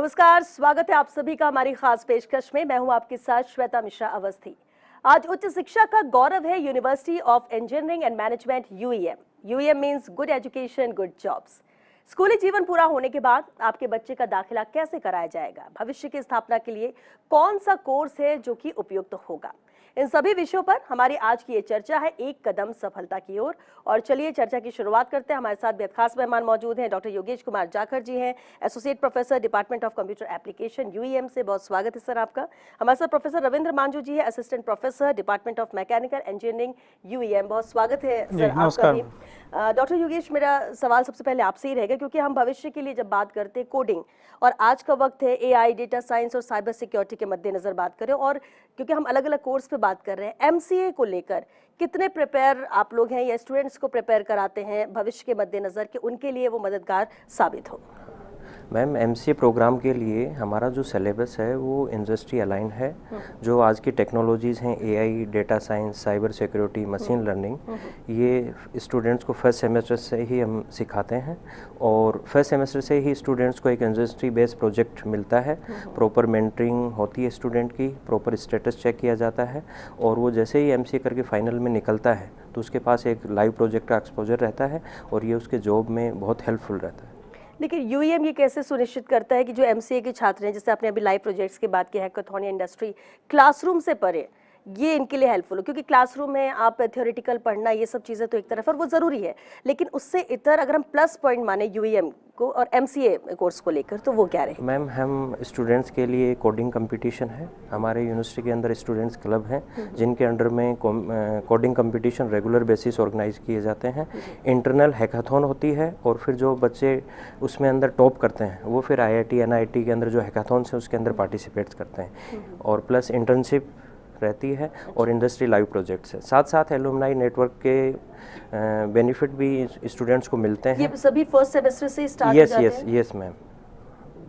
नमस्कार, स्वागत है आप सभी का हमारी खास पेशकश में। मैं हूं आपके साथ श्वेता मिश्रा अवस्थी। आज उच्च शिक्षा का गौरव है university of engineering and management UEM. UEM means good education good jobs. स्कूली जीवन पूरा होने के बाद आपके बच्चे का दाखिला कैसे कराया जाएगा, भविष्य की स्थापना के लिए कौन सा कोर्स है जो कि उपयुक्त होगा, इन सभी विषयों पर हमारी आज की ये चर्चा है, एक कदम सफलता की ओर। और चलिए चर्चा की शुरुआत करते हैं। हमारे साथ बेहद खास मेहमान मौजूद हैं। डॉक्टर योगेश कुमार जाखड़ जी हैं, associate professor department of computer application UEM से। बहुत स्वागत है सर आपका। हमारे साथ प्रोफेसर रविंद्र मांझू जी है, assistant professor department of mechanical engineering UEM. बहुत स्वागत है सर आपका भी। डॉक्टर योगेश, मेरा सवाल सबसे पहले आपसे ही रहेगा, क्योंकि हम भविष्य के लिए जब बात करते हैं कोडिंग, और आज का वक्त है एआई, डेटा साइंस और साइबर सिक्योरिटी के मद्देनजर बात करें, और क्योंकि हम अलग अलग कोर्स पे बात कर रहे हैं, एमसीए को लेकर कितने प्रिपेयर आप लोग हैं या स्टूडेंट्स को प्रिपेयर कराते हैं भविष्य के मद्देनजर कि उनके लिए वो मददगार साबित हो? मैम, एमसीए प्रोग्राम के लिए हमारा जो सिलेबस है वो इंडस्ट्री अलाइन है। जो आज की टेक्नोलॉजीज़ हैं, AI, data science, cyber security, machine learning, ये स्टूडेंट्स को फर्स्ट सेमेस्टर से ही हम सिखाते हैं। और फर्स्ट सेमेस्टर से ही स्टूडेंट्स को एक इंडस्ट्री बेस्ड प्रोजेक्ट मिलता है। प्रॉपर मेंटरिंग होती है स्टूडेंट की, प्रॉपर स्टेटस चेक किया जाता है, और वो जैसे ही एमसीए करके फाइनल में निकलता है तो उसके पास एक लाइव प्रोजेक्ट का एक्सपोजर रहता है, और ये उसके जॉब में बहुत हेल्पफुल रहता है। लेकिन यूईएम ये कैसे सुनिश्चित करता है कि जो एमसीए के छात्र हैं, जैसे आपने अभी लाइव प्रोजेक्ट्स की बात की, हैकाथॉन या इंडस्ट्री, क्लासरूम से परे ये इनके लिए हेल्पफुल हो? क्योंकि क्लासरूम में आप थ्योरेटिकल पढ़ना, ये सब चीज़ें तो एक तरफ और वो ज़रूरी है, लेकिन उससे इतर अगर हम प्लस पॉइंट माने यूईएम को और एमसीए कोर्स को लेकर, तो वो क्या रहे? मैम, हम स्टूडेंट्स के लिए कोडिंग कंपटीशन है। हमारे यूनिवर्सिटी के अंदर स्टूडेंट्स क्लब हैं जिनके अंडर में coding competition regular basis organise किए जाते हैं। इंटरनल हैकाथॉन होती है, और फिर जो बच्चे उसमें अंदर टॉप करते हैं वो फिर आईआईटी, एनआईटी के अंदर जो हैकाथॉन्स है उसके अंदर पार्टिसिपेट करते हैं। और प्लस इंटर्नशिप रहती है और इंडस्ट्री लाइव प्रोजेक्ट्स है। साथ साथ एलुमनाई नेटवर्क के बेनिफिट भी स्टूडेंट्स को मिलते हैं। ये सभी फर्स्ट सेमेस्टर से स्टार्ट हो जाते हैं? Yes ma'am,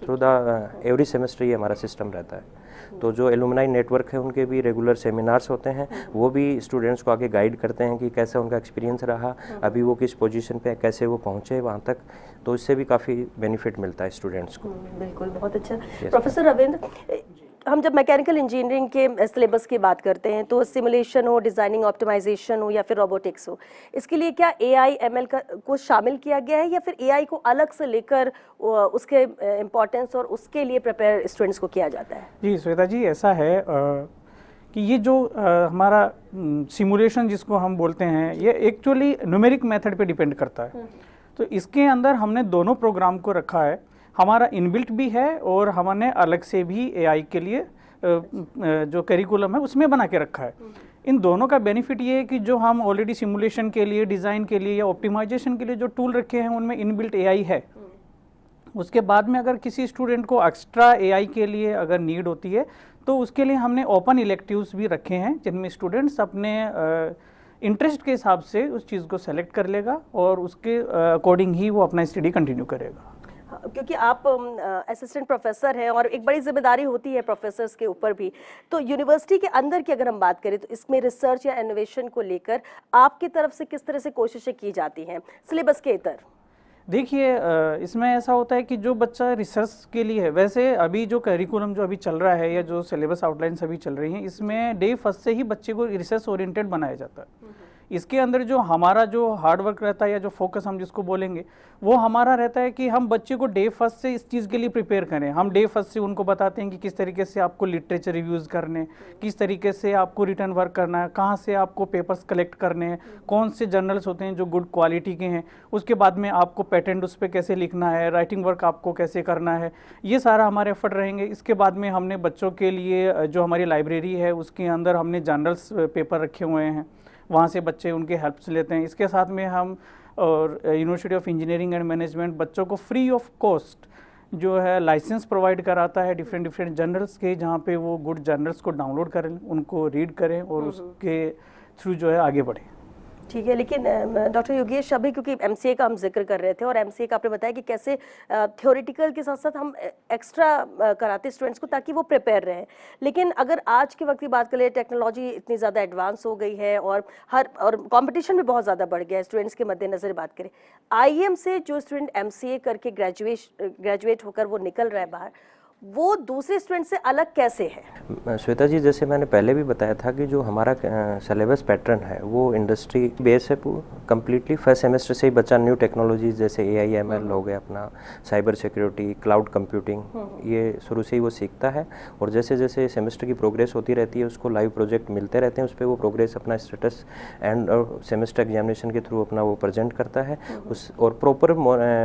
through the every semester ये हमारा सिस्टम रहता है। तो जो एलुमनाई नेटवर्क है उनके भी रेगुलर सेमिनार्स होते हैं, वो भी स्टूडेंट्स को आगे गाइड करते हैं कि कैसा उनका एक्सपीरियंस रहा, अभी वो किस पोजीशन पे, कैसे वो पहुंचे वहाँ तक। तो इससे भी काफ़ी बेनिफिट मिलता है स्टूडेंट्स को। बिल्कुल, बहुत अच्छा। प्रोफेसर रविंद्र, हम जब मैकेनिकल इंजीनियरिंग के सिलेबस की बात करते हैं तो सिमुलेशन हो, डिज़ाइनिंग, ऑप्टिमाइजेशन हो या फिर रोबोटिक्स हो, इसके लिए क्या एआई एमएल को शामिल किया गया है, या फिर एआई को अलग से लेकर उसके इम्पोर्टेंस और उसके लिए प्रिपेयर स्टूडेंट्स को किया जाता है? जी श्वेता जी, ऐसा है कि ये जो हमारा सिमुलेशन जिसको हम बोलते हैं, ये एक्चुअली न्यूमेरिक मेथड पे डिपेंड करता है। तो इसके अंदर हमने दोनों प्रोग्राम को रखा है, हमारा इनबिल्ट भी है और हमने अलग से भी एआई के लिए जो करिकुलम है उसमें बना के रखा है। इन दोनों का बेनिफिट ये है कि जो हम ऑलरेडी सिमुलेशन के लिए, डिज़ाइन के लिए या ऑप्टिमाइजेशन के लिए जो टूल रखे हैं उनमें इनबिल्ट एआई है। उसके बाद में अगर किसी स्टूडेंट को एक्स्ट्रा एआई के लिए अगर नीड होती है तो उसके लिए हमने ओपन इलेक्टिव्स भी रखे हैं, जिनमें स्टूडेंट्स अपने इंटरेस्ट के हिसाब से उस चीज़ को सेलेक्ट कर लेगा और उसके अकॉर्डिंग ही वो अपना स्टडी कंटिन्यू करेगा। क्योंकि आप असिस्टेंट प्रोफेसर हैं और एक बड़ी जिम्मेदारी होती है प्रोफेसर्स के ऊपर भी, तो यूनिवर्सिटी के अंदर की अगर हम बात करें तो इसमें रिसर्च या इनोवेशन को लेकर आपकी तरफ से किस तरह से कोशिशें की जाती हैं सिलेबस के इतर? देखिए, इसमें ऐसा होता है कि जो बच्चा रिसर्च के लिए है, वैसे अभी जो करिकुलम जो अभी चल रहा है या जो सिलेबस आउटलाइंस अभी चल रही हैं, इसमें डे फर्स्ट से ही बच्चे को रिसर्च ओरिएंटेड बनाया जाता है। इसके अंदर जो हमारा जो हार्ड वर्क रहता है या जो फोकस हम जिसको बोलेंगे, वो हमारा रहता है कि हम बच्चे को डे फर्स्ट से इस चीज़ के लिए प्रिपेयर करें। हम डे फर्स्ट से उनको बताते हैं कि किस तरीके से आपको लिटरेचर रिव्यूज़ करने, किस तरीके से आपको रिटर्न वर्क करना है, कहाँ से आपको पेपर्स कलेक्ट करने हैं, कौन से जर्नल्स होते हैं जो गुड क्वालिटी के हैं, उसके बाद में आपको पेटेंट उस पर कैसे लिखना है, राइटिंग वर्क आपको कैसे करना है, ये सारा हमारे एफर्ट रहेंगे। इसके बाद में हमने बच्चों के लिए जो हमारी लाइब्रेरी है उसके अंदर हमने जर्नल्स पेपर रखे हुए हैं, वहाँ से बच्चे उनके हेल्प से लेते हैं। इसके साथ में हम और university of engineering and management बच्चों को फ्री ऑफ कॉस्ट जो है लाइसेंस प्रोवाइड कराता है डिफरेंट जर्नल्स के, जहाँ पे वो गुड जर्नल्स को डाउनलोड करें, उनको रीड करें और उसके थ्रू जो है आगे बढ़ें। ठीक है, लेकिन डॉक्टर योगेश, अभी क्योंकि एमसीए का हम जिक्र कर रहे थे और एमसीए का आपने बताया कि कैसे थ्योरेटिकल के साथ साथ हम एक्स्ट्रा कराते स्टूडेंट्स को ताकि वो प्रिपेयर रहें, लेकिन अगर आज के वक्त की बात करें, टेक्नोलॉजी इतनी ज़्यादा एडवांस हो गई है और कंपटीशन भी बहुत ज़्यादा बढ़ गया है, स्टूडेंट्स के मद्देनज़र बात करें, आईएम से जो स्टूडेंट एमसीए करके ग्रेजुएट होकर वो निकल रहा है बाहर, वो दूसरे स्टूडेंट से अलग कैसे है? श्वेता जी, जैसे मैंने पहले भी बताया था कि जो हमारा सिलेबस पैटर्न है वो इंडस्ट्री बेस है कम्प्लीटली। फर्स्ट सेमेस्टर से ही बच्चा न्यू टेक्नोलॉजीज जैसे AI ML हो गया, अपना साइबर सिक्योरिटी, क्लाउड कंप्यूटिंग, ये शुरू से ही वो सीखता है। और जैसे जैसे सेमेस्टर की प्रोग्रेस होती रहती है उसको लाइव प्रोजेक्ट मिलते रहते हैं, उस पर वो प्रोग्रेस अपना स्टेटस एंड सेमेस्टर एग्जामिनेशन के थ्रू अपना वो प्रेजेंट करता है। उस और प्रॉपर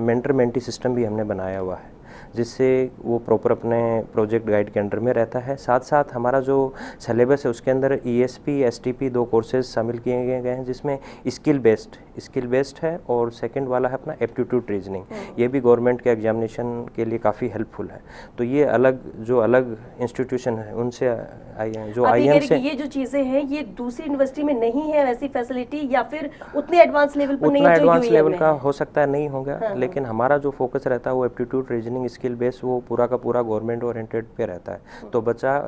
मेंटर मेंटी सिस्टम भी हमने बनाया हुआ है जिससे वो प्रॉपर अपने प्रोजेक्ट गाइड के अंडर में रहता है। साथ साथ हमारा जो सिलेबस है उसके अंदर ESP STP 2 कोर्सेज शामिल किए गए हैं जिसमें स्किल बेस्ड है, और सेकंड वाला है अपना एप्टीट्यूड रीजनिंग। ये भी गवर्नमेंट के एग्जामिनेशन के लिए काफ़ी हेल्पफुल है। तो ये अलग इंस्टीट्यूशन है उनसे जो IIM से ये जो चीज़ें हैं ये दूसरी यूनिवर्सिटी में नहीं है वैसी फैसिलिटी, या फिर उतने एडवांस लेवल पर नहीं है? उतना एडवांस लेवल का हो सकता है नहीं होगा, लेकिन हमारा जो फोकस रहता है वो एप्टीट्यूड रीजनिंग स्किल बेस वो पूरा का पूरा गवर्नमेंट ओरिएंटेड पे रहता है। तो बच्चा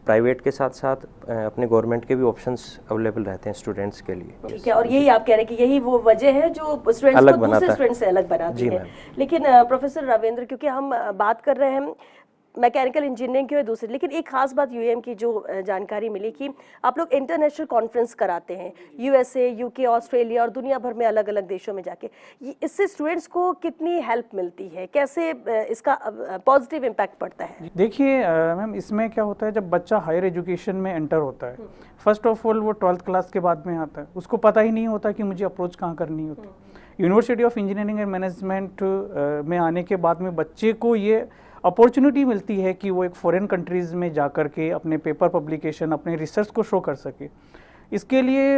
प्राइवेट के साथ साथ अपने गवर्नमेंट के भी ऑप्शंस अवेलेबल रहते हैं स्टूडेंट्स के लिए। ठीक है, और यही आप कह रहे हैं कि यही वो वजह है जो स्टूडेंट्स को दूसरे स्टूडेंट्स से अलग बनाती है। लेकिन प्रोफेसर रविंद्र, क्योंकि हम बात कर रहे हैं मैकेनिकल इंजीनियरिंग की और दूसरी, लेकिन एक खास बात UAM की जो जानकारी मिली कि आप लोग इंटरनेशनल कॉन्फ्रेंस कराते हैं USA, UK, ऑस्ट्रेलिया और दुनिया भर में अलग अलग देशों में जाके। इससे स्टूडेंट्स को कितनी हेल्प मिलती है, कैसे इसका पॉजिटिव इम्पैक्ट पड़ता है? देखिए मैम, इसमें क्या होता है, जब बच्चा हायर एजुकेशन में एंटर होता है, फर्स्ट ऑफ ऑल वो 12th क्लास के बाद में आता है, उसको पता ही नहीं होता कि मुझे अप्रोच कहाँ करनी होती। University of engineering and management में आने के बाद में बच्चे को ये अपॉर्चुनिटी मिलती है कि वो एक फॉरेन कंट्रीज़ में जा कर के अपने पेपर पब्लिकेशन, अपने रिसर्च को शो कर सके। इसके लिए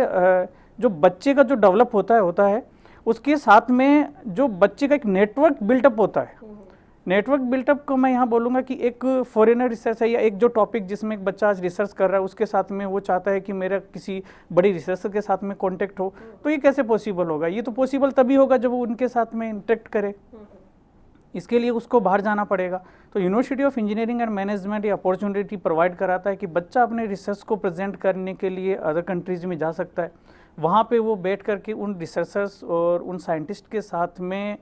जो बच्चे का जो डेवलप होता है उसके साथ में जो बच्चे का एक नेटवर्क बिल्टअप होता है। नेटवर्क बिल्टअप को मैं यहाँ बोलूँगा कि एक फॉरेनर रिसर्च है या एक जो टॉपिक जिसमें एक बच्चा आज रिसर्च कर रहा है उसके साथ में वो चाहता है कि मेरा किसी बड़ी रिसर्चर के साथ में कॉन्टेक्ट हो, तो ये कैसे पॉसिबल होगा? ये तो पॉसिबल तभी होगा जब वो उनके साथ में इंटरेक्ट करे। इसके लिए उसको बाहर जाना पड़ेगा। तो university of engineering and management ये अपॉर्चुनिटी प्रोवाइड कराता है कि बच्चा अपने रिसर्च को प्रेजेंट करने के लिए अदर कंट्रीज में जा सकता है। वहाँ पे वो बैठ करके उन रिसर्चर्स और उन साइंटिस्ट के साथ में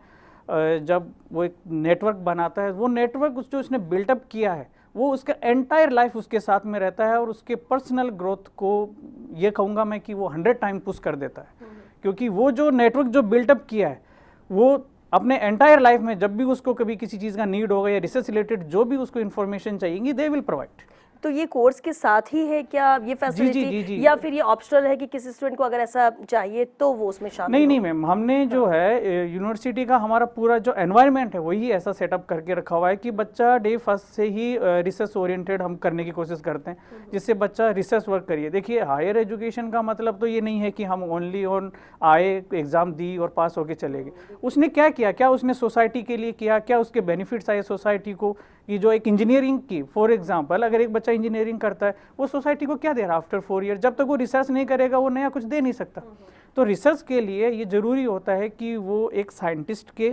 जब वो एक नेटवर्क बनाता है, वो नेटवर्क जो उसने बिल्टअप किया है वो उसका एंटायर लाइफ उसके साथ में रहता है और उसके पर्सनल ग्रोथ को ये कहूँगा मैं कि वो 100 टाइम पुश कर देता है। क्योंकि वो जो नेटवर्क जो बिल्टअप किया है वो अपने एंटायर लाइफ में जब भी उसको कभी किसी चीज़ का नीड होगा या रिसर्च रिलेटेड जो भी उसको इन्फॉर्मेशन चाहिएगी, दे विल प्रोवाइड। तो ये कोर्स के साथ ही है क्या ये फैसिलिटी, जी। या फिर ये ऑप्शनल है कि किसी स्टूडेंट को अगर ऐसा चाहिए तो वो उसमें शामिल? नहीं मैम, हमने जो है यूनिवर्सिटी का हमारा पूरा जो एनवायरनमेंट है वही ऐसा सेटअप करके रखा हुआ है कि बच्चा डे फर्स्ट से ही रिसर्च ओरिएंटेड हम करने की कोशिश करते हैं जिससे बच्चा रिसर्च वर्क करिए। देखिए, हायर एजुकेशन का मतलब तो ये नहीं है कि हम ओनली ऑन आए, एग्जाम दी और पास होके चले गए। उसने क्या किया, क्या उसने सोसाइटी के लिए किया, क्या उसके बेनिफिट्स आए सोसाइटी को। कि जो एक इंजीनियरिंग की फॉर एग्जांपल अगर एक बच्चा इंजीनियरिंग करता है वो सोसाइटी को क्या दे रहा है आफ्टर 4 ईयर? जब तक वो रिसर्च नहीं करेगा वो नया कुछ दे नहीं सकता। तो रिसर्च के लिए ये ज़रूरी होता है कि वो एक साइंटिस्ट के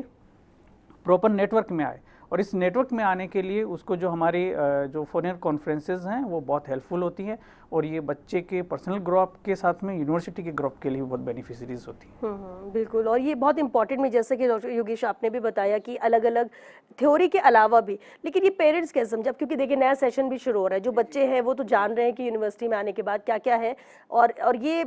प्रॉपर नेटवर्क में आए, और इस नेटवर्क में आने के लिए उसको जो हमारी जो फॉरेन कॉन्फ्रेंसेज हैं वो बहुत हेल्पफुल होती हैं, और ये बच्चे के पर्सनल ग्रोअप के साथ में यूनिवर्सिटी के ग्रोअप के लिए बहुत बेनिफिशरीज होती हैं। बिल्कुल, और ये बहुत इंपॉर्टेंट में जैसे कि डॉक्टर योगेश आपने भी बताया कि अलग अलग थ्योरी के अलावा भी, लेकिन ये पेरेंट्स कैसे समझे? क्योंकि देखिए नया सेशन भी शुरू हो रहा है, जो बच्चे हैं वो तो जान रहे हैं कि यूनिवर्सिटी में आने के बाद क्या क्या है, और ये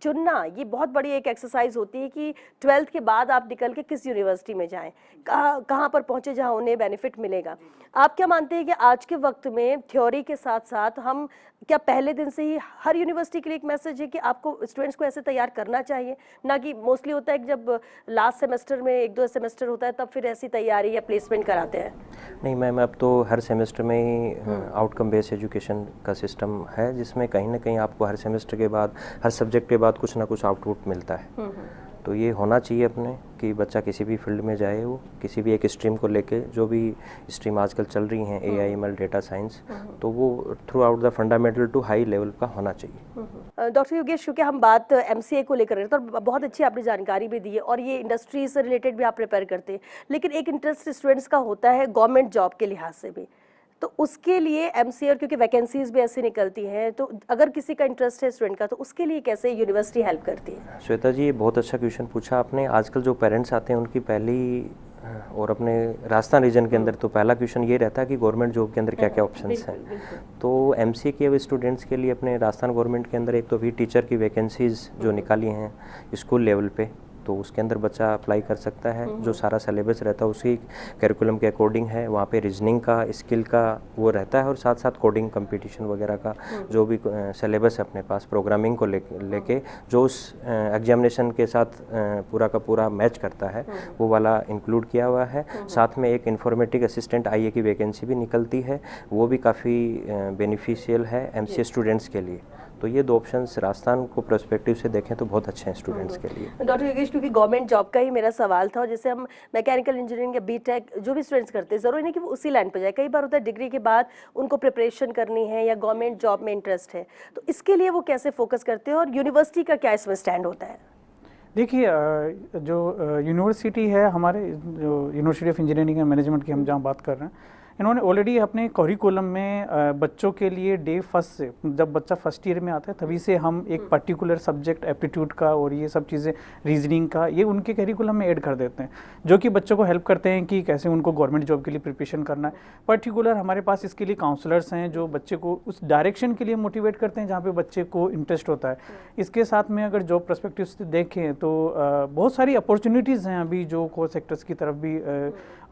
चुनना ये बहुत बड़ी एक एक्सरसाइज होती है कि 12th के बाद आप निकल के किस यूनिवर्सिटी में जाएँ, कहाँ पर पहुँचे जहाँ उन्हें बेनिफिट मिलेगा। आप क्या मानते हैं कि आज के वक्त में थ्योरी के साथ साथ हम क्या पहले दिन से ही हर यूनिवर्सिटी के लिए एक मैसेज है कि आपको स्टूडेंट्स को ऐसे तैयार करना चाहिए, ना कि मोस्टली होता है कि जब लास्ट सेमेस्टर में 1-2 सेमेस्टर होता है तब फिर ऐसी तैयारी या प्लेसमेंट कराते हैं? नहीं मैम, अब तो हर सेमेस्टर में ही आउटकम बेस्ड एजुकेशन का सिस्टम है जिसमें कहीं ना कहीं आपको हर सेमेस्टर के बाद, हर सब्जेक्ट के बाद कुछ ना कुछ आउटपुट मिलता है। तो ये होना चाहिए अपने कि बच्चा किसी भी फील्ड में जाए, वो किसी भी एक स्ट्रीम को लेके, जो भी स्ट्रीम आजकल चल रही हैं AI ML डेटा साइंस, तो वो throughout the fundamental to high level का होना चाहिए। डॉक्टर योगेश, क्योंकि हम बात MCA को लेकर रहे हैं तो बहुत अच्छी आपने जानकारी भी दी है और ये इंडस्ट्री से रिलेटेड भी आप प्रिपेयर करते हैं, लेकिन एक इंटरेस्ट स्टूडेंट्स का होता है गवर्नमेंट जॉब के लिहाज से भी, तो उसके लिए MCA, क्योंकि वैकेंसीज भी ऐसी निकलती हैं, तो अगर किसी का इंटरेस्ट है स्टूडेंट का तो उसके लिए कैसे यूनिवर्सिटी हेल्प करती है? श्वेता जी, ये बहुत अच्छा क्वेश्चन पूछा आपने। आजकल जो पेरेंट्स आते हैं उनकी पहली और अपने राजस्थान रीजन के अंदर तो पहला क्वेश्चन ये रहता है कि गवर्नमेंट जॉब के अंदर क्या क्या ऑप्शंस हैं। तो एमसीए किए हुए स्टूडेंट्स के लिए अपने राजस्थान गवर्नमेंट के अंदर एक तो भी टीचर की वैकेंसीज़ जो निकाली हैं स्कूल लेवल पे, तो उसके अंदर बच्चा अप्लाई कर सकता है। जो सारा सिलेबस रहता है उसी करिकुलम के अकॉर्डिंग है। वहाँ पे रीजनिंग का, स्किल का वो रहता है और साथ साथ कोडिंग कंपटीशन वगैरह का जो भी सिलेबस है अपने पास प्रोग्रामिंग को लेके जो उस एग्जामिनेशन के साथ पूरा का पूरा मैच करता है वो वाला इंक्लूड किया हुआ है। साथ में एक इंफॉर्मेटिक असिस्टेंट आईए की वैकेंसी भी निकलती है, वो भी काफ़ी बेनिफिशियल है एमसीए स्टूडेंट्स के लिए। तो ये दो ऑप्शंस राजस्थान को प्रोस्पेक्टिव से देखें तो बहुत अच्छे हैं स्टूडेंट्स के लिए। डॉक्टर योगेश, क्योंकि गवर्नमेंट जॉब का ही मेरा सवाल था और जैसे हम मैकेनिकल इंजीनियरिंग या बीटेक जो भी स्टूडेंट्स करते हैं ज़रूरी नहीं कि वो उसी लाइन पर जाए, कई बार होता है डिग्री के बाद उनको प्रिपरेशन करनी है या गवर्नमेंट जॉब में इंटरेस्ट है, तो इसके लिए वो कैसे फोकस करते हैं और यूनिवर्सिटी का क्या इसमें स्टैंड होता है? देखिए, जो यूनिवर्सिटी है हमारे, जो university of engineering and management की हम जहाँ बात कर रहे हैं, इन्होंने ऑलरेडी अपने करिकुलम में बच्चों के लिए डे फर्स्ट से, जब बच्चा फर्स्ट ईयर में आता है तभी से हम एक पर्टिकुलर सब्जेक्ट एप्टीट्यूड का और ये सब चीज़ें रीजनिंग का ये उनके करिकुलम में ऐड कर देते हैं, जो कि बच्चों को हेल्प करते हैं कि कैसे उनको गवर्नमेंट जॉब के लिए प्रिपरेशन करना है। पर्टिकुलर हमारे पास इसके लिए काउंसलर्स हैं जो बच्चे को उस डायरेक्शन के लिए मोटिवेट करते हैं जहाँ पे बच्चे को इंटरेस्ट होता है। इसके साथ में अगर जॉब पर्सपेक्टिव से देखें तो बहुत सारी अपॉर्चुनिटीज़ हैं अभी जो कोर सेक्टर्स की तरफ भी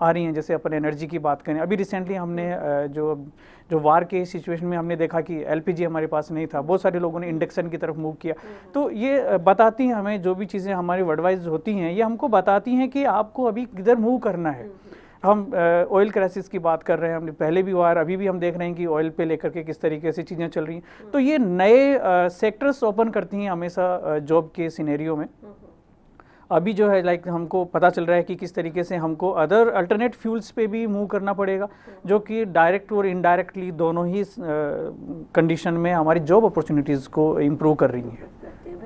आ रही हैं। जैसे अपन एनर्जी की बात करें, अभी रिसेंटली हमने जो वार के सिचुएशन में हमने देखा कि एलपीजी हमारे पास नहीं था, बहुत सारे लोगों ने इंडक्शन की तरफ मूव किया। तो ये बताती हैं हमें, जो भी चीज़ें हमारी वर्ल्डवाइज होती हैं ये हमको बताती हैं कि आपको अभी किधर मूव करना है। हम ऑयल क्राइसिस की बात कर रहे हैं, हमने पहले भी वार, अभी भी हम देख रहे हैं कि ऑयल पे लेकर के किस तरीके से चीज़ें चल रही हैं। तो ये नए सेक्टर्स ओपन करती हैं हमेशा जॉब के सिनेरियो में। अभी जो है लाइक हमको पता चल रहा है कि किस तरीके से हमको अदर अल्टरनेट फ्यूल्स पे भी मूव करना पड़ेगा, जो कि डायरेक्ट और इनडायरेक्टली दोनों ही कंडीशन में हमारी जॉब अपॉर्चुनिटीज़ को इम्प्रूव कर रही हैं।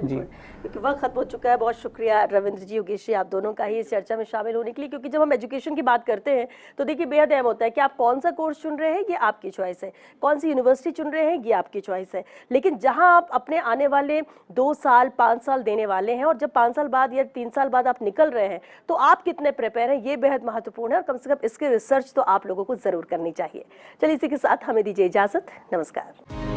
जी, क्योंकि वक्त खत्म हो चुका है। बहुत शुक्रिया रविंद्र जी, योगेश जी, आप दोनों का ही इस चर्चा में शामिल होने के लिए, क्योंकि जब हम एजुकेशन की बात करते हैं तो देखिए बेहद अहम होता है कि आप कौन सा कोर्स चुन रहे हैं, ये आपकी चॉइस है, कौन सी यूनिवर्सिटी चुन रहे हैं, ये आपकी चॉइस है। लेकिन जहां आप अपने आने वाले 2 साल 5 साल देने वाले हैं और जब 5 साल बाद या 3 साल बाद आप निकल रहे हैं तो आप कितने प्रिपेयर हैं, ये बेहद महत्वपूर्ण है और कम से कम इसके रिसर्च तो आप लोगों को जरूर करनी चाहिए। चलिए इसी के साथ हमें दीजिए इजाजत। नमस्कार।